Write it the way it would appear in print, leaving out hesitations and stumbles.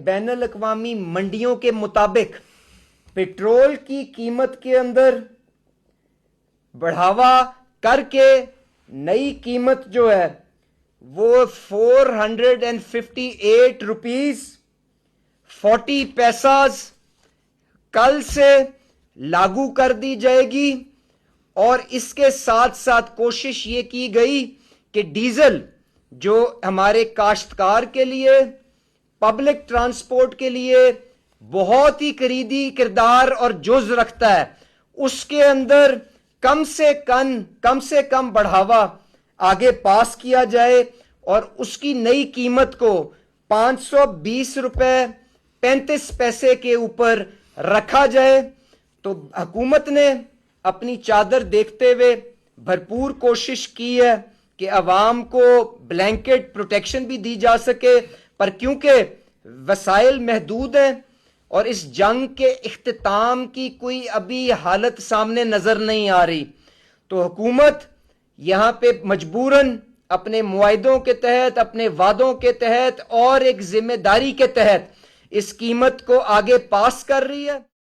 بین الاقوامی منڈیوں کے مطابق پیٹرول کی قیمت کے اندر بڑھاوا کر کے نئی قیمت جو ہے وہ 458 روپیز 40 پیساز کل سے لاگو کر دی جائے گی، اور اس کے ساتھ ساتھ کوشش یہ کی گئی کہ ڈیزل جو ہمارے کاشتکار کے لیے، پبلک ٹرانسپورٹ کے لیے بہت ہی کلیدی کردار اور جز رکھتا ہے، اس کے اندر کم سے کم بڑھاوا آگے پاس کیا جائے اور اس کی نئی قیمت کو 520 روپے 35 پیسے کے اوپر رکھا جائے۔ تو حکومت نے اپنی چادر دیکھتے ہوئے بھرپور کوشش کی ہے کہ عوام کو بلینکٹ پروٹیکشن بھی دی جا سکے، پر کیونکہ وسائل محدود ہیں اور اس جنگ کے اختتام کی کوئی ابھی حالت سامنے نظر نہیں آ رہی، تو حکومت یہاں پہ مجبوراً اپنے معاہدوں کے تحت، اپنے وعدوں کے تحت اور ایک ذمہ داری کے تحت اس قیمت کو آگے پاس کر رہی ہے۔